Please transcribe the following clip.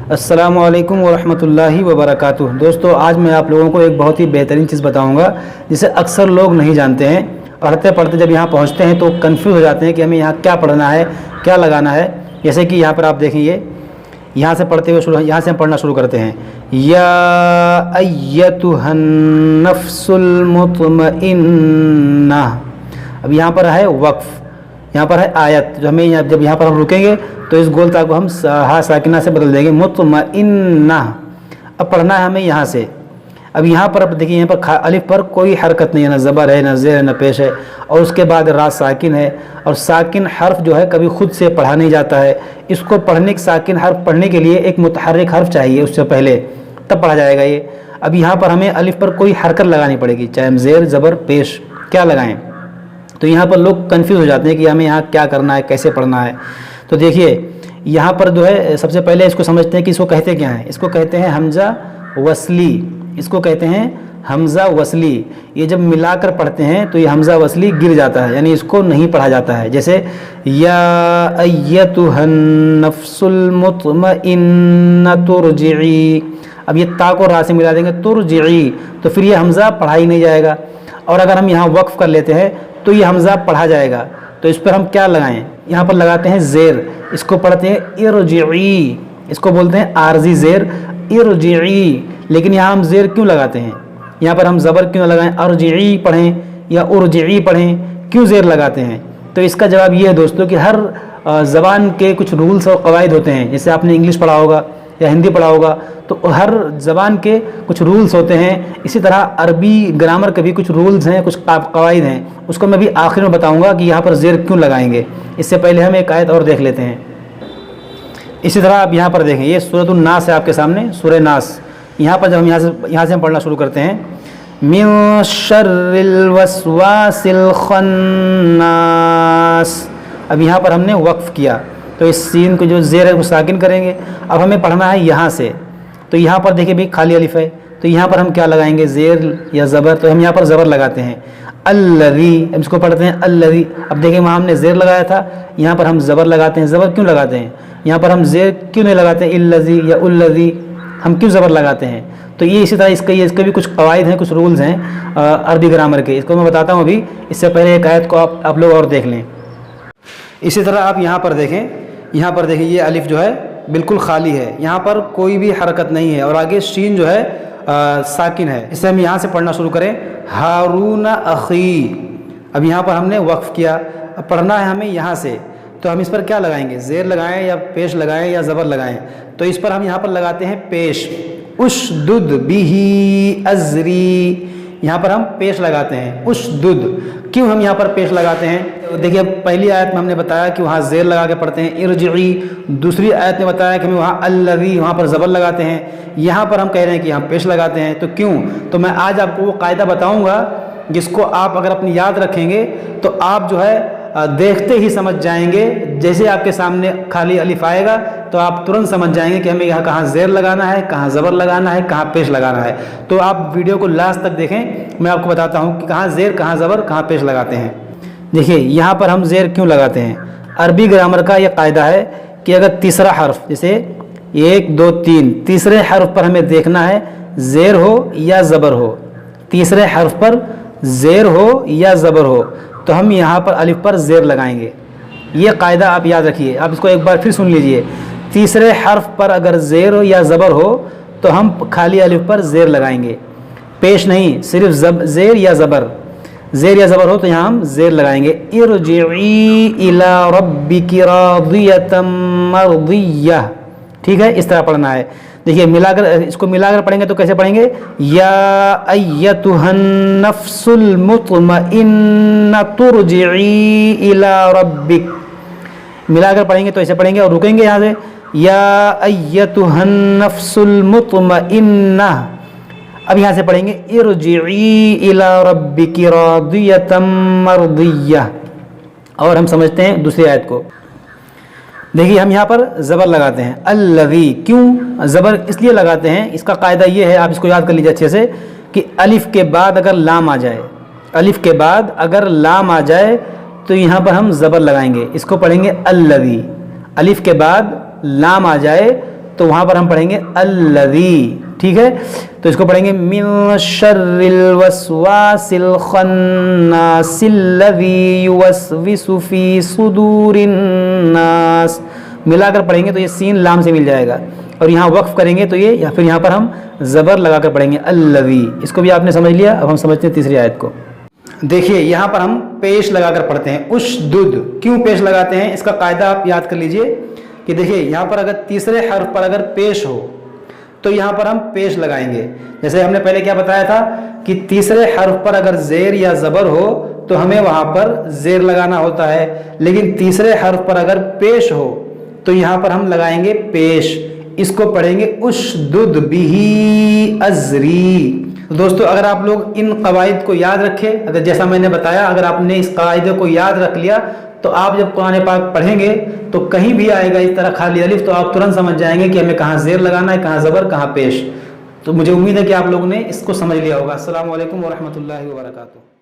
अस्सलामु अलैकुम वरहमतुल्लाहि वबरकातुह। दोस्तों, आज मैं आप लोगों को एक बहुत ही बेहतरीन चीज़ बताऊंगा जिसे अक्सर लोग नहीं जानते हैं। पढ़ते पढ़ते जब यहाँ पहुँचते हैं तो कंफ्यूज हो जाते हैं कि हमें यहाँ क्या पढ़ना है, क्या लगाना है। जैसे कि यहाँ पर आप देखिए, यहाँ से पढ़ते हुए यहाँ से हम पढ़ना शुरू करते हैं। या अय्यतुहन नफ्सुल मुतमइन्ना। अब यहाँ पर है वक्फ, यहाँ पर है आयत। जो हमें जब यहाँ पर हम रुकेंगे तो इस गोलता को हम हा साकिना से बदल देंगे, मुतमइन्ना। अब पढ़ना है हमें यहाँ से। अब यहाँ पर अब देखिए, यहाँ पर अलिफ पर कोई हरकत नहीं है, ना ज़बर है, ना ज़ेर है, ना पेश है। और उसके बाद रा साकिन है। और साकिन हर्फ जो है कभी खुद से पढ़ा नहीं जाता है। इसको पढ़ने साकिन हर्फ पढ़ने के लिए एक मुतहर्रिक हर्फ चाहिए, उससे पहले तब पढ़ा जाएगा ये। अब यहाँ पर हमें अलिफ पर कोई हरकत लगानी पड़ेगी, चाहे हम ज़ेर ज़बर पेश क्या लगाएँ। तो यहाँ पर लोग कन्फ्यूज़ हो जाते हैं कि हमें यहाँ क्या करना है, कैसे पढ़ना है। तो देखिए, यहाँ पर जो है सबसे पहले इसको समझते हैं कि इसको कहते क्या हैं। इसको कहते हैं हमज़ा वसली, इसको कहते हैं हमज़ा वसली। ये जब मिलाकर पढ़ते हैं तो ये हमज़ा वसली गिर जाता है, यानी इसको नहीं पढ़ा जाता है। जैसे या अय्यतुहन नफ्सुल मुतमइन्ना तुरजिई। अब ये ता को रा से मिला देंगे तुरजिई, तो फिर ये हमज़ा पढ़ा ही नहीं जाएगा। और अगर हम यहाँ वक्फ़ कर लेते हैं तो ये हमज़ा पढ़ा जाएगा। तो इस पर हम क्या लगाएं, यहाँ पर लगाते हैं ज़ेर। इसको पढ़ते हैं इरजिई, इसको बोलते हैं आरजी ज़ेर, इरजिई। लेकिन यहाँ हम ज़ेर क्यों लगाते हैं, यहाँ पर हम ज़बर क्यों लगाएं, अर्जिई पढ़ें या उर्जिई पढ़ें, क्यों ज़ेर लगाते हैं? तो इसका जवाब ये है दोस्तों कि हर ज़बान के कुछ रूल्स और क़वाइद होते हैं। जैसे आपने इंग्लिश पढ़ा होगा या हिंदी पढ़ा होगा, तो हर ज़बान के कुछ रूल्स होते हैं। इसी तरह अरबी ग्रामर के भी कुछ रूल्स हैं, कुछ क़वाइद हैं। उसको मैं भी आखिर में बताऊंगा कि यहाँ पर ज़ेर क्यों लगाएंगे। इससे पहले हम एक आयत और देख लेते हैं। इसी तरह आप यहाँ पर देखें, ये सूरतुन नास है आपके सामने, सूरह नास। यहाँ पर जब हम यहाँ से हम पढ़ना शुरू करते हैं, मिन शर्रिल वस्वासिल खन्नास। अब यहाँ पर हमने वक्फ़ किया, तो इस सीन को जो ज़ेर है वो साकिन करेंगे। अब हमें पढ़ना है यहाँ से, तो यहाँ पर देखिए भी खाली अलिफ है, तो यहाँ पर हम क्या लगाएंगे, ज़ेर या ज़बर। तो हम यहाँ पर ज़बर लगाते हैं, अल्लज़ी। अब इसको पढ़ते हैं अल्लज़ी। अब देखिए वहाँ हमने ज़ेर लगाया था, यहाँ पर हम ज़बर लगाते हैं। ज़बर क्यों लगाते हैं, यहाँ पर हम ज़ेर क्यों नहीं लगाते, इल्लज़ी या उल्लज़ी, हम क्यों ज़बर लगाते हैं? तो ये इसी तरह इसके भी कुछ क़वाइद हैं, कुछ रूल्स हैं अरबी ग्रामर के। इसको मैं बताता हूँ अभी। इससे पहले एक आयत को आप लोग और देख लें। इसी तरह आप यहाँ पर देखें, यहाँ पर देखिए ये अलिफ जो है बिल्कुल खाली है, यहाँ पर कोई भी हरकत नहीं है। और आगे शीन जो है साकिन है। इसे हम यहाँ से पढ़ना शुरू करें, हारून अखी। अब यहाँ पर हमने वक्फ़ किया, अब पढ़ना है हमें यहाँ से। तो हम इस पर क्या लगाएंगे, ज़ेर लगाएं या पेश लगाएं या ज़बर लगाएं? तो इस पर हम यहाँ पर लगाते हैं पेश, उशदुद बिही अज़री। यहाँ पर हम पेश लगाते हैं, उशदुद। क्यों हम यहाँ पर पेश लगाते हैं? तो देखिए, पहली आयत में हमने बताया कि वहाँ ज़ेर लगा के पढ़ते हैं, इरजिई। दूसरी आयत में बताया कि हमें वहाँ अल्लज़ी, वहाँ पर ज़बर लगाते हैं। यहाँ पर हम कह रहे हैं कि हम पेश लगाते हैं। तो क्यों? तो मैं आज आपको वो कायदा बताऊँगा जिसको आप अगर अपनी याद रखेंगे तो आप जो है देखते ही समझ जाएंगे। जैसे आपके सामने खाली अलिफ आएगा तो आप तुरंत समझ जाएंगे कि हमें यहाँ कहाँ ज़ेर लगाना है, कहाँ ज़बर लगाना है, कहाँ पेश लगाना है। तो आप वीडियो को लास्ट तक देखें, मैं आपको बताता हूँ कि कहाँ ज़ेर, कहाँ ज़बर, कहाँ पेश लगाते हैं। देखिए, यहाँ पर हम ज़ेर क्यों लगाते हैं। अरबी ग्रामर का यह कायदा है कि अगर तीसरा हर्फ, जैसे 1 2 3, तीसरे हर्फ पर हमें देखना है ज़ेर हो या ज़बर हो। तीसरे हर्फ पर ज़ेर हो या ज़बर हो तो हम यहाँ पर अलिफ पर ज़ेर लगाएंगे। ये कायदा आप याद रखिए। आप इसको एक बार फिर सुन लीजिए। तीसरे हर्फ पर अगर ज़ेर हो या ज़बर हो तो हम खाली अलिफ पर ज़ेर लगाएंगे, पेश नहीं, सिर्फ ज़ेर या ज़बर। ज़ेर या ज़बर हो तो यहाँ हम ज़ेर लगाएंगे। इरजिई इला रब्बिकी रादियतम मर्दिय्यह। ठीक है, इस तरह पढ़ना है। देखिए, इसको मिलाकर पढ़ेंगे तो कैसे पढ़ेंगे, या अय्यतुहन नफ्सुल मुतमइन्ना तुरजिई इला रब्बिक। मिलाकर पढ़ेंगे तो ऐसे पढ़ेंगे। और रुकेंगे यहाँ से, या अय्यतुहन नफ्सुल मुतमइन्ना। अब यहाँ से पढ़ेंगे इरजिई इला रब्बिकी रादियतम मर्दिय्यह। और हम समझते हैं दूसरी आयत को। देखिए, हम यहाँ पर ज़बर लगाते हैं, अल्लज़ी। क्यों ज़बर इसलिए लगाते हैं, इसका कायदा ये है, आप इसको याद कर लीजिए अच्छे से, कि अलिफ़ के बाद अगर लाम आ जाए, अलिफ़ के बाद अगर लाम आ जाए तो यहाँ पर हम ज़बर लगाएंगे। इसको पढ़ेंगे अल्लज़ी। अलिफ़ के बाद लाम आ जाए तो वहाँ पर हम पढ़ेंगे अल्लज़ी, ठीक है। तो इसको पढ़ेंगे मिन शर्रिल वस्वासिल खन्नासिल्लज़ी युवस्विसु फी सुदूरिन नास, मिलाकर पढ़ेंगे तो ये सीन लाम से मिल जाएगा। और यहाँ वक्फ करेंगे तो ये, या फिर यहाँ पर हम ज़बर लगाकर पढ़ेंगे अल्लज़ी। इसको भी आपने समझ लिया। अब हम समझते हैं तीसरी आयत को। देखिए यहाँ पर हम पेश लगाकर पढ़ते हैं उशदुद। क्यों पेश लगाते हैं, इसका कायदा आप याद कर लीजिए कि देखिए यहाँ पर अगर तीसरे हर्फ पर अगर पेश हो तो यहाँ पर हम पेश लगाएंगे। जैसे हमने पहले क्या बताया था कि तीसरे हर्फ पर अगर ज़ेर या ज़बर हो तो हमें वहाँ पर ज़ेर लगाना होता है, लेकिन तीसरे हर्फ पर अगर पेश हो तो यहाँ पर हम लगाएंगे पेश। इसको पढ़ेंगे उशदुद बिही अज़री। दोस्तों अगर आप लोग इन कवायद को याद रखें, अगर जैसा मैंने बताया, अगर आपने इस कायदे को याद रख लिया तो आप जब कुरान पाक पढ़ेंगे तो कहीं भी आएगा इस तरह खाली अलिफ तो आप तुरंत समझ जाएंगे कि हमें कहाँ ज़ेर लगाना है, कहाँ ज़बर, कहाँ पेश। तो मुझे उम्मीद है कि आप लोगों ने इसको समझ लिया होगा। अस्सलामु अलैकुम व रहमतुल्लाहि व बरकातुहू।